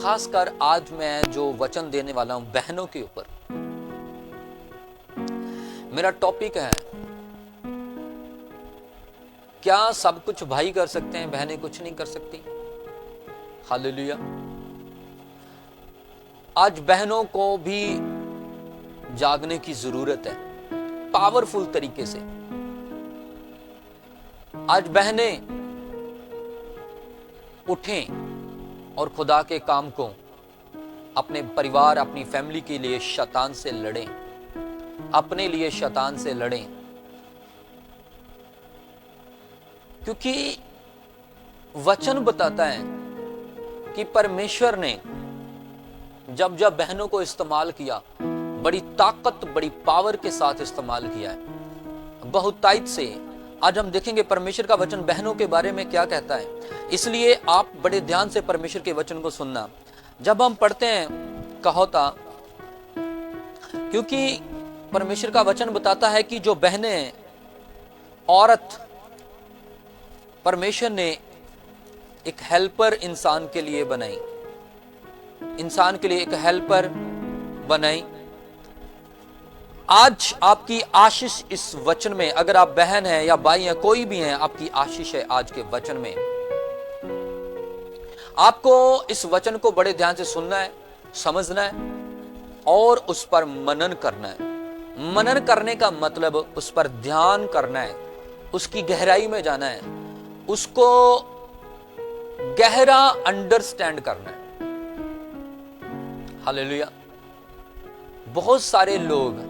खासकर आज मैं जो वचन देने वाला हूं बहनों के ऊपर, मेरा टॉपिक है, क्या सब कुछ भाई कर सकते हैं, बहनें कुछ नहीं कर सकती? हालेलुया। आज बहनों को भी जागने की जरूरत है, पावरफुल तरीके से। आज बहनें उठें और खुदा के काम को, अपने परिवार, अपनी फैमिली के लिए शैतान से लड़ें, अपने लिए शैतान से लड़ें। क्योंकि वचन बताता है कि परमेश्वर ने जब जब बहनों को इस्तेमाल किया, बड़ी ताकत, बड़ी पावर के साथ इस्तेमाल किया है, बहुतायत से। आज हम देखेंगे परमेश्वर का वचन बहनों के बारे में क्या कहता है। इसलिए आप बड़े ध्यान से परमेश्वर के वचन को सुनना जब हम पढ़ते हैं कहोता, क्योंकि परमेश्वर का वचन बताता है कि जो बहनें, औरत, परमेश्वर ने एक हेल्पर इंसान के लिए बनाई, इंसान के लिए एक हेल्पर बनाई। आज आपकी आशीष इस वचन में, अगर आप बहन हैं या भाई हैं, कोई भी हैं, आपकी आशीष है आज के वचन में। आपको इस वचन को बड़े ध्यान से सुनना है, समझना है और उस पर मनन करना है। मनन करने का मतलब उस पर ध्यान करना है, उसकी गहराई में जाना है, उसको गहरा अंडरस्टैंड करना है। हालेलुया। बहुत सारे लोग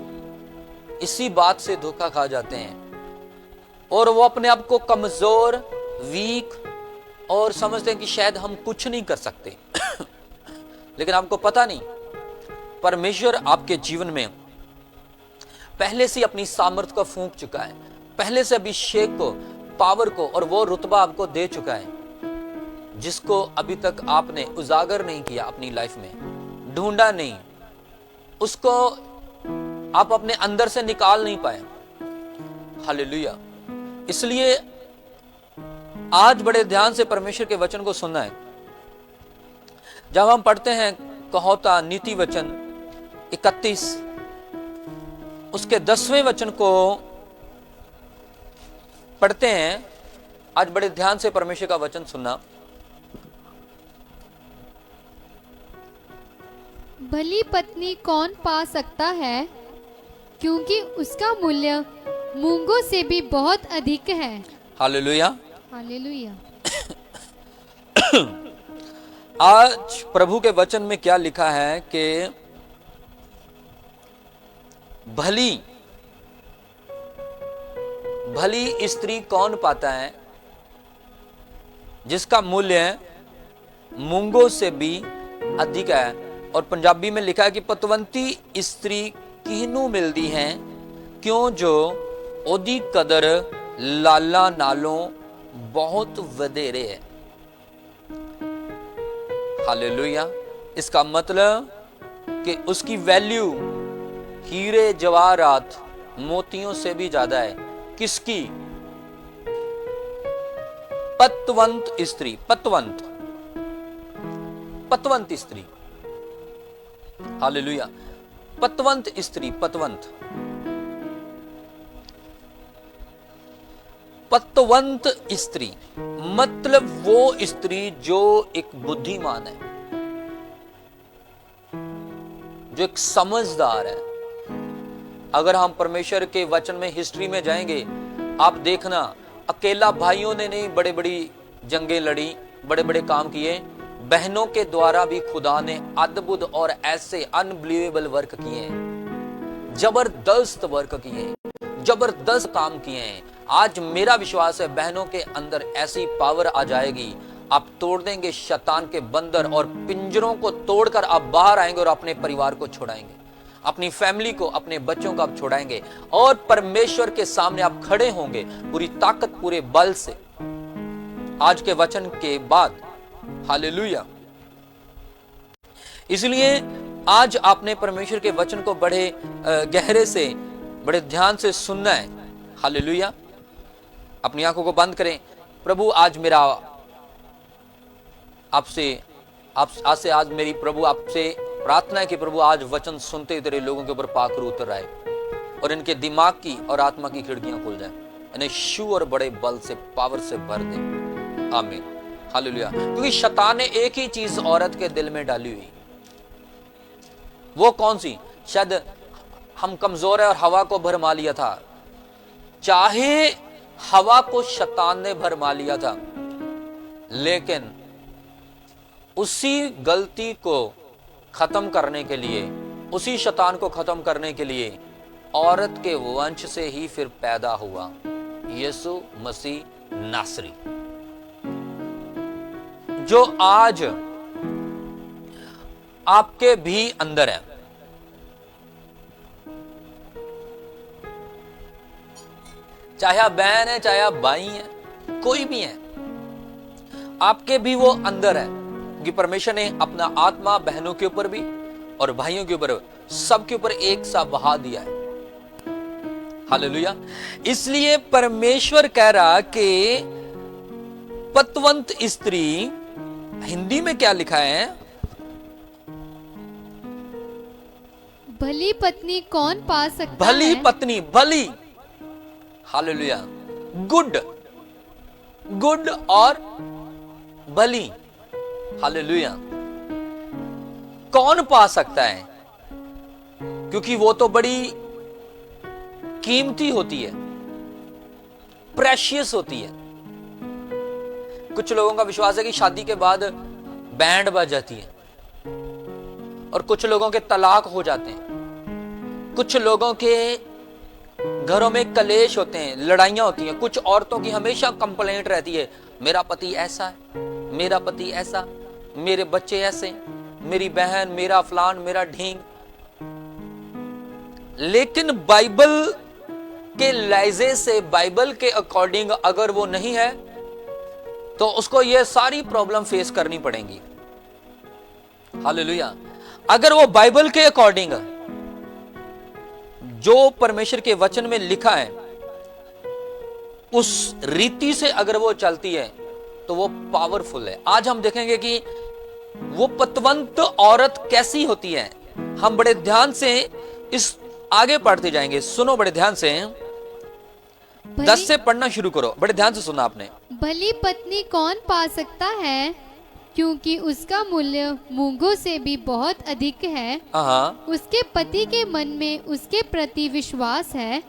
इसी बात से धोखा खा जाते हैं और वो अपने आप को कमजोर, वीक और समझते हैं कि शायद हम कुछ नहीं कर सकते। लेकिन आपको पता नहीं, परमेश्वर आपके जीवन में पहले से अपनी सामर्थ को फूंक चुका है, पहले से अभिषेक को, पावर को और वो रुतबा आपको दे चुका है जिसको अभी तक आपने उजागर नहीं किया अपनी लाइफ में, ढूंढा नहीं, उसको आप अपने अंदर से निकाल नहीं पाए। हालेलुया। इसलिए आज बड़े ध्यान से परमेश्वर के वचन को सुनना है। जब हम पढ़ते हैं कहोता नीति वचन 31 उसके 10वें वचन को पढ़ते हैं, आज बड़े ध्यान से परमेश्वर का वचन सुनना। भली पत्नी कौन पा सकता है, क्योंकि उसका मूल्य मूंगों से भी बहुत अधिक है। हालेलुया। हालेलुया। आज प्रभु के वचन में क्या लिखा है कि भली भली स्त्री कौन पाता है जिसका मूल्य मूंगों से भी अधिक है। और पंजाबी में लिखा है कि पतवंती स्त्री किहनू मिलती है, क्यों जो ओदी कदर लाला नालों बहुत वधेरे है। हालेलुया। इसका मतलब कि उसकी वैल्यू हीरे जवाहरात मोतियों से भी ज्यादा है। किसकी? पतवंत स्त्री, पतवंत, पतवंत स्त्री। हालेलुया। पतवंत स्त्री, पतवंत, पतवंत स्त्री मतलब वो स्त्री जो एक बुद्धिमान है, जो एक समझदार है। अगर हम परमेश्वर के वचन में हिस्ट्री में जाएंगे, आप देखना अकेला भाइयों ने नहीं बड़े बड़ी जंगें लड़ी, बड़े बड़े काम किए, बहनों के द्वारा भी खुदा ने अद्भुत और ऐसे अनबिलीवेबल वर्क किए हैं, जबरदस्त वर्क किए हैं, जबरदस्त काम किए हैं। आज मेरा विश्वास है बहनों के अंदर ऐसी पावर आ जाएगी, आप तोड़ देंगे शैतान के बंदर और पिंजरों को तोड़कर आप बाहर आएंगे और अपने परिवार को छुड़ाएंगे, अपनी फैमिली को, अपने बच्चों को आप छुड़ाएंगे और परमेश्वर के सामने आप खड़े होंगे पूरी ताकत, पूरे बल से आज के वचन के बाद। हालेलुया। इसलिए आज आपने परमेश्वर के वचन को बड़े गहरे से, बड़े ध्यान से सुनना है। हालेलुया। अपनी आंखों को बंद करें। प्रभु आज मेरा आपसे आप आज से आज मेरी प्रभु आपसे प्रार्थना है कि प्रभु आज वचन सुनते ही तेरे लोगों के ऊपर पाकर उतर आए और इनके दिमाग की और आत्मा की खिड़कियां खुल जाए, इन्हें शू और बड़े बल से, पावर से भर दे। आमीन, हालेलुया। क्योंकि शैतान ने एक ही चीज औरत के दिल में डाली हुई, वो कौन सी? शायद हम कमजोर है और हवा को भरमा लिया था। चाहे हवा को शैतान ने भरमा लिया था, लेकिन उसी गलती को खत्म करने के लिए, उसी शैतान को खत्म करने के लिए औरत के वंश से ही फिर पैदा हुआ यीशु मसीह नासरी, जो आज आपके भी अंदर है। चाहे आप बहन है, चाहे आप भाई हैं, कोई भी है, आपके भी वो अंदर है, कि परमेश्वर ने अपना आत्मा बहनों के ऊपर भी और भाइयों के ऊपर, सबके ऊपर एक सा बहा दिया है। हालेलुया। इसलिए परमेश्वर कह रहा कि पतवंत स्त्री, हिंदी में क्या लिखा है? भली पत्नी कौन पा सकता भली है? पत्नी, भली, हालेलुया, गुड, गुड और भली, हालेलुया, कौन पा सकता है? क्योंकि वो तो बड़ी कीमती होती है, प्रेशियस होती है। कुछ लोगों का विश्वास है कि शादी के बाद बैंड बज जाती है, और कुछ लोगों के तलाक हो जाते हैं, कुछ लोगों के घरों में कलेश होते हैं, लड़ाइयां होती हैं। कुछ औरतों की हमेशा कंप्लेंट रहती है, मेरा पति ऐसा है, मेरा पति ऐसा, मेरे बच्चे ऐसे, मेरी बहन, मेरा फलान, मेरा ढींग। लेकिन बाइबल के लहजे से, बाइबल के अकॉर्डिंग अगर वो नहीं है, तो उसको ये सारी प्रॉब्लम फेस करनी पड़ेंगी। हालेलुया। अगर वो बाइबल के अकॉर्डिंग, जो परमेश्वर के वचन में लिखा है, उस रीति से अगर वो चलती है, तो वो पावरफुल है। आज हम देखेंगे कि वो पतवंत औरत कैसी होती है। हम बड़े ध्यान से इस आगे पढ़ते जाएंगे। सुनो बड़े ध्यान से, 10 से पढ़ना शुरू करो, बड़े ध्यान से सुना आपने। भली पत्नी कौन पा सकता है, क्योंकि उसका मूल्य मूंगों से भी बहुत अधिक है। उसके पति के मन में उसके प्रति विश्वास है,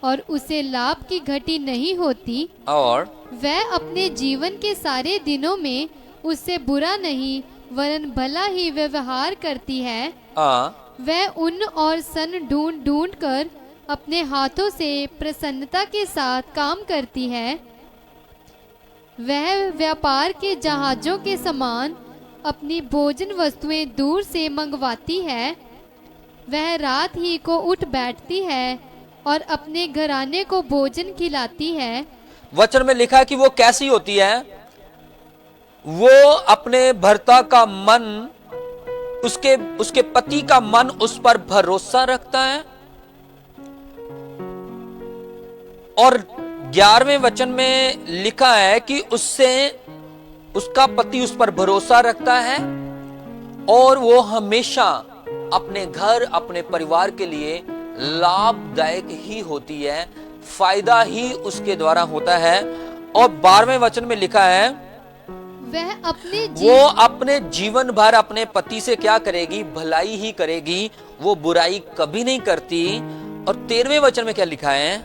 और उसे लाभ की घटी नहीं होती, और वह अपने जीवन के सारे दिनों में उससे बुरा नहीं वरन भला ही व्यवहार करती है। वह ऊन और सन ढूंढ ढूंढ कर अपने हाथों से प्रसन्नता के साथ काम करती है। वह व्यापार के जहाजों के समान अपनी भोजन वस्तुएं दूर से मंगवाती है। वह रात ही को उठ बैठती है और अपने घराने को भोजन खिलाती है। वचन में लिखा है कि वो कैसी होती है? वो अपने भर्ता का मन, उसके पति का मन उस पर भरोसा रखता है। और 11वें वचन में लिखा है कि उसका पति उस पर भरोसा रखता है, और वो हमेशा अपने घर, अपने परिवार के लिए लाभदायक ही होती है, फायदा ही उसके द्वारा होता है। और 12वें वचन में लिखा है, वो अपने जीवन भर अपने पति से क्या करेगी? भलाई ही करेगी, वो बुराई कभी नहीं करती। और 13वें वचन में क्या लिखा है?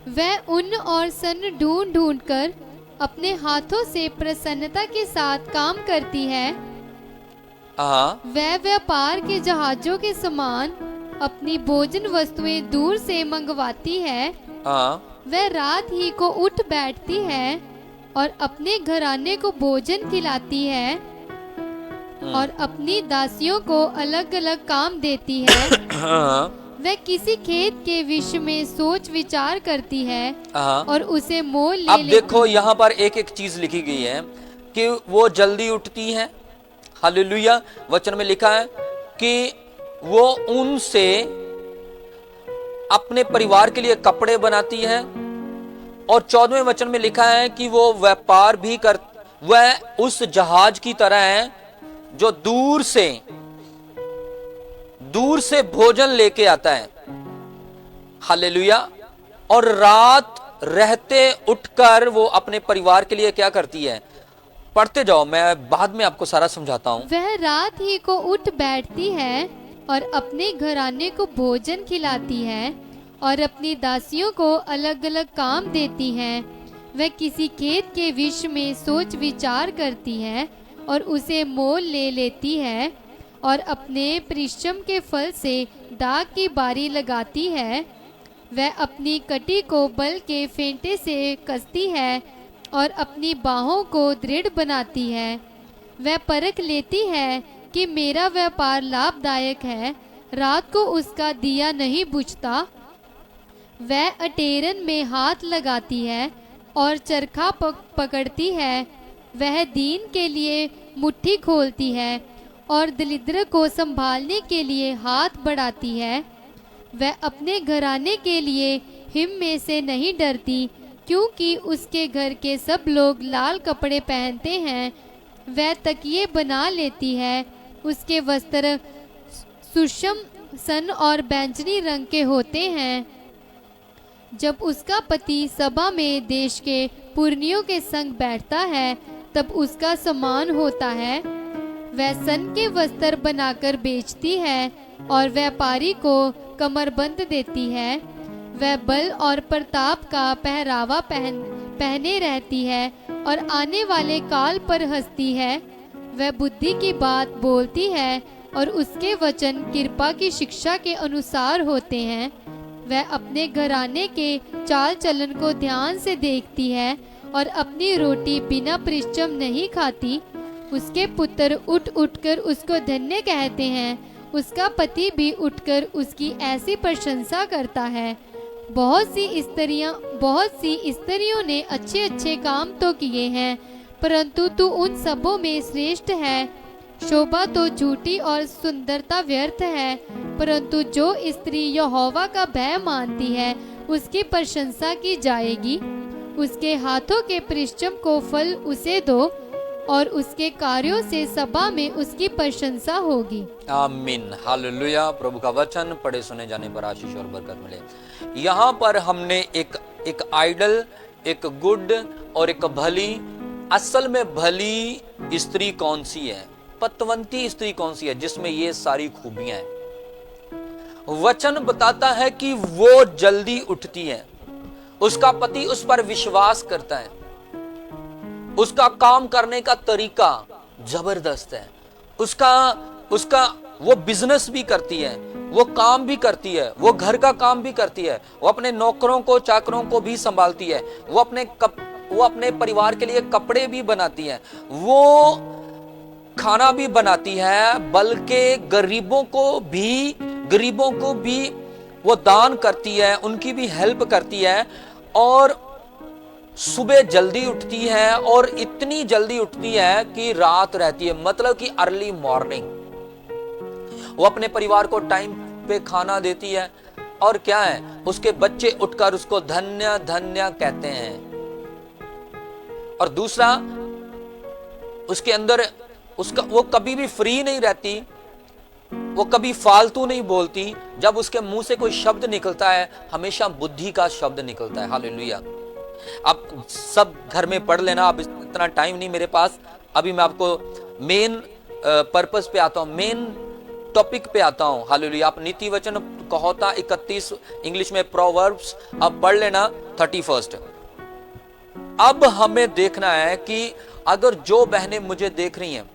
वह ऊन और सन ढूंढ ढूंढ कर अपने हाथों से प्रसन्नता के साथ काम करती है। वह व्यापार के जहाजों के समान अपनी भोजन वस्तुएं दूर से मंगवाती है। वह रात ही को उठ बैठती है और अपने घराने को भोजन खिलाती है, और अपनी दासियों को अलग अलग काम देती है। वह किसी खेत के विषय में सोच विचार करती है और उसे मोल ले लेती है। अब देखो यहाँ पर एक एक चीज लिखी गई है कि वो जल्दी उठती है। हालेलुया। वचन में लिखा है कि वो ऊन से अपने परिवार के लिए कपड़े बनाती है। और 14वें वचन में लिखा है कि वो व्यापार भी वह उस जहाज की तरह है जो दूर से भोजन लेके आता है, हालेलुया, और रात रहते उठकर वो अपने परिवार के लिए क्या करती है? पढ़ते जाओ, मैं बाद में आपको सारा समझाता हूँ। वह रात ही को उठ बैठती है और अपने घराने को भोजन खिलाती है और अपनी दासियों को अलग अलग काम देती है। वह किसी खेत के विषय में सोच विचार करती है और उसे मोल ले लेती है और अपने परिश्रम के फल से दाग की बारी लगाती है। वह अपनी कटी को बल के फेंटे से कसती है और अपनी बाहों को दृढ़ बनाती है। वह परख लेती है कि मेरा व्यापार लाभदायक है, रात को उसका दिया नहीं बुझता। वह अटेरन में हाथ लगाती है और चरखा पकड़ती है। वह दीन के लिए मुट्ठी खोलती है और दरिद्र को संभालने के लिए हाथ बढ़ाती है। वह अपने घराने के लिए हिम में से नहीं डरती, क्योंकि उसके घर के सब लोग लाल कपड़े पहनते हैं। वह तकिए बना लेती है, उसके वस्त्र सुषम सन और बैंगनी रंग के होते हैं। जब उसका पति सभा में देश के पुरनियों के संग बैठता है, तब उसका सम्मान होता है। वह सन के वस्त्र बनाकर बेचती है और व्यापारी को कमरबंद देती है। वह बल और प्रताप का पहरावा पहने रहती है और आने वाले काल पर हंसती है। वह बुद्धि की बात बोलती है और उसके वचन कृपा की शिक्षा के अनुसार होते हैं। वह अपने घराने के चाल चलन को ध्यान से देखती है और अपनी रोटी बिना परिश्रम नहीं खाती। उसके पुत्र उठ उठकर उसको धन्य कहते हैं, उसका पति भी उठकर उसकी ऐसी प्रशंसा करता है। बहुत सी स्त्रियों ने अच्छे अच्छे काम तो किए हैं, परंतु तू उन सबों में श्रेष्ठ है। शोभा तो झूठी और सुंदरता व्यर्थ है, परंतु जो स्त्री यहोवा का भय मानती है उसकी प्रशंसा की जाएगी। उसके हाथों के परिश्रम को फल उसे दो और उसके कार्यों से सभा में उसकी प्रशंसा होगी। आमीन, हालेलुया। प्रभु का वचन पढ़े सुने जाने पर आशीष और बरकत मिले। यहाँ पर हमने एक आइडल, एक गुड और एक भली। असल में भली स्त्री कौन सी है? पतवंती स्त्री कौन सी है जिसमें ये सारी खूबियां हैं? वचन बताता है कि वो जल्दी उठती है, उसका पति उस पर विश्वास करता है, उसका काम करने का तरीका जबरदस्त है, उसका वो बिजनेस भी करती है, वो काम भी करती है, वो घर का काम भी करती है, वो अपने नौकरों को चाकरों को भी संभालती है, वो अपने परिवार के लिए कपड़े भी बनाती है, वो खाना भी बनाती है, बल्कि गरीबों को भी वो दान करती है, उनकी भी हेल्प करती है। और सुबह जल्दी उठती है और इतनी जल्दी उठती है कि रात रहती है, मतलब कि अर्ली मॉर्निंग। वो अपने परिवार को टाइम पे खाना देती है और क्या है, उसके बच्चे उठकर उसको धन्य धन्य कहते हैं। और दूसरा, उसके अंदर वो कभी भी फ्री नहीं रहती, वो कभी फालतू नहीं बोलती। जब उसके मुंह से कोई शब्द निकलता है, हमेशा बुद्धि का शब्द निकलता है। हालेलुया। अब सब घर में पढ़ लेना, अब इतना टाइम नहीं मेरे पास। अभी मैं आपको मेन पर्पस पे आता हूं, मेन टॉपिक पे आता हूं। हालेलुया। आप नीति वचन कहोता 31, इंग्लिश में प्रोवर्ब्स, अब पढ़ लेना 31। अब हमें देखना है कि अगर जो बहनें मुझे देख रही हैं,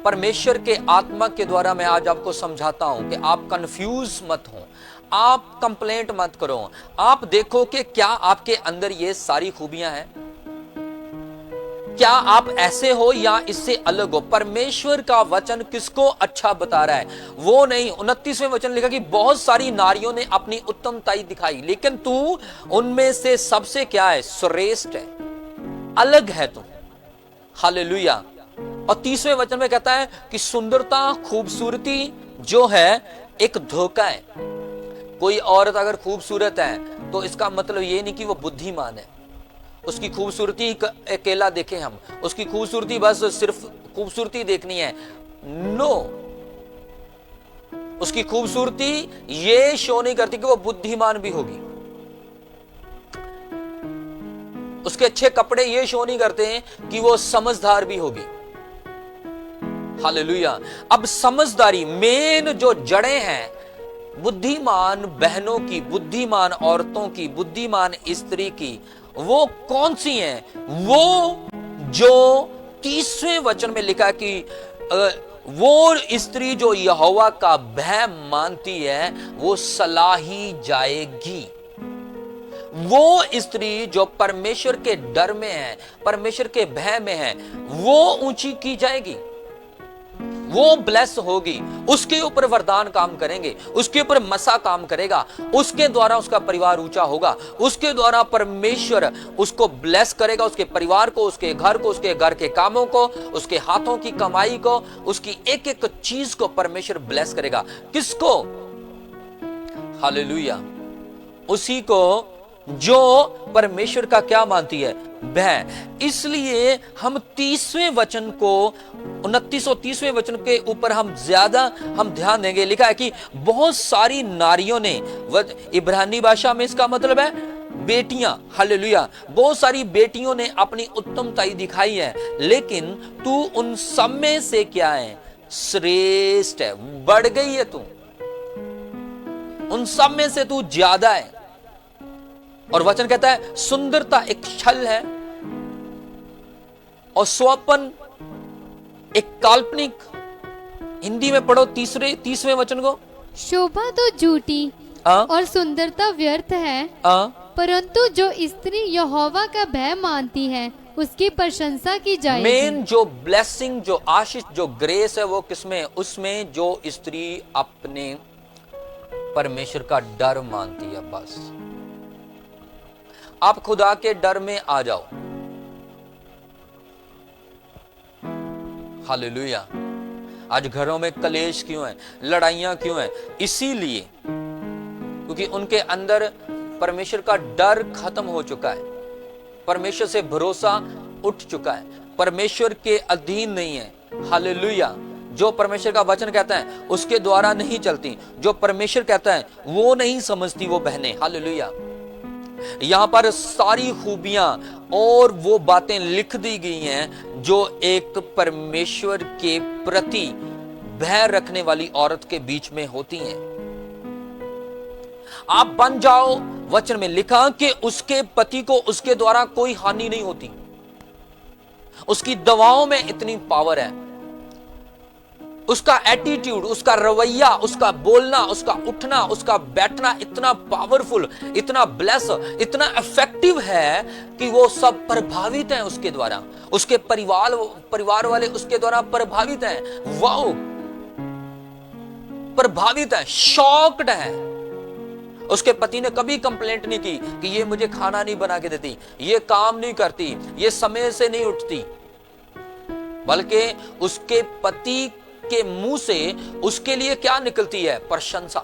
परमेश्वर के आत्मा के द्वारा मैं आज आपको समझाता हूं कि आप कंफ्यूज मत हो, आप कंप्लेंट मत करो। आप देखो कि क्या आपके अंदर ये सारी खूबियां हैं, क्या आप ऐसे हो या इससे अलग हो। परमेश्वर का वचन किसको अच्छा बता रहा है, वो नहीं। 29वें वचन लिखा कि बहुत सारी नारियों ने अपनी उत्तमताई दिखाई, लेकिन तू उनमें से सबसे क्या है? श्रेष्ठ है, अलग है तू। हालेलुया। और 30वें वचन में कहता है कि सुंदरता, खूबसूरती जो है एक धोखा है। कोई औरत अगर खूबसूरत है तो इसका मतलब ये नहीं कि वो बुद्धिमान है। उसकी खूबसूरती अकेला देखें हम, उसकी खूबसूरती बस सिर्फ खूबसूरती देखनी है, नो। उसकी खूबसूरती ये शो नहीं करती कि वो बुद्धिमान भी होगी। उसके अच्छे कपड़े ये शो नहीं करते हैं कि वो समझदार भी होगी। हालेलुया। अब समझदारी, मेन जो जड़ें हैं बुद्धिमान बहनों की, बुद्धिमान औरतों की, बुद्धिमान स्त्री की, वो कौन सी हैं? वो जो 30वें वचन में लिखा कि वो स्त्री जो यहोवा का भय मानती है वो सलाही जाएगी। वो स्त्री जो परमेश्वर के डर में है, परमेश्वर के भय में है, वो ऊंची की जाएगी, वो ब्लेस होगी। उसके ऊपर वरदान काम करेंगे, उसके ऊपर मसा काम करेगा, उसके द्वारा उसका परिवार ऊंचा होगा, उसके द्वारा परमेश्वर उसको ब्लेस करेगा, उसके परिवार को, उसके घर को, उसके घर के कामों को, उसके हाथों की कमाई को, उसकी एक एक चीज को परमेश्वर ब्लेस करेगा। किसको? हालेलुया। उसी को जो परमेश्वर का क्या मानती है? भय। इसलिए हम 30वें वचन को, 29 और 30वें वचन के ऊपर हम ज्यादा ध्यान देंगे। लिखा है कि बहुत सारी नारियों ने, इब्रानी भाषा में इसका मतलब है बेटियां, हालेलुया, बहुत सारी बेटियों ने अपनी उत्तमताई दिखाई है, लेकिन तू उन सब में से क्या है? श्रेष्ठ है, बढ़ गई है तू, उन सब में से तू ज्यादा है। और वचन कहता है सुंदरता एक छल है और स्वपन एक काल्पनिक। हिंदी में पढ़ो 30वें वचन को। शोभा तो झूठी और सुंदरता व्यर्थ है, परंतु जो स्त्री यहोवा का भय मानती है उसकी प्रशंसा की जाएगी। मेन जो ब्लेसिंग, जो आशीष, जो ग्रेस है वो किसमें? उसमें जो स्त्री अपने परमेश्वर का डर मानती है। बस आप खुदा के डर में आ जाओ। हालेलुया। आज घरों में कलेश क्यों है, लड़ाइयां क्यों है? इसीलिए क्योंकि उनके अंदर परमेश्वर का डर खत्म हो चुका है, परमेश्वर से भरोसा उठ चुका है, परमेश्वर के अधीन नहीं है। हालेलुया। जो परमेश्वर का वचन कहता है उसके द्वारा नहीं चलती, जो परमेश्वर कहता है वो नहीं समझती वो बहनें। हालेलुया। यहां पर सारी खूबियां और वो बातें लिख दी गई हैं जो एक परमेश्वर के प्रति भय रखने वाली औरत के बीच में होती हैं। आप बन जाओ, वचन में लिखा कि उसके पति को उसके द्वारा कोई हानि नहीं होती। उसकी दवाओं में इतनी पावर है, उसका एटीट्यूड, उसका रवैया, उसका बोलना, उसका उठना, उसका बैठना इतना पावरफुल, इतना ब्लेस, इतना इफेक्टिव है कि वो सब प्रभावित हैं उसके द्वारा, उसके परिवार वाले उसके द्वारा प्रभावित हैं। वाओ, प्रभावित है, शॉक्ड है। उसके पति ने कभी कंप्लेंट नहीं की कि ये मुझे खाना नहीं बना के देती, ये काम नहीं करती, ये समय से नहीं उठती, बल्कि उसके पति के मुंह से उसके लिए क्या निकलती है? प्रशंसा।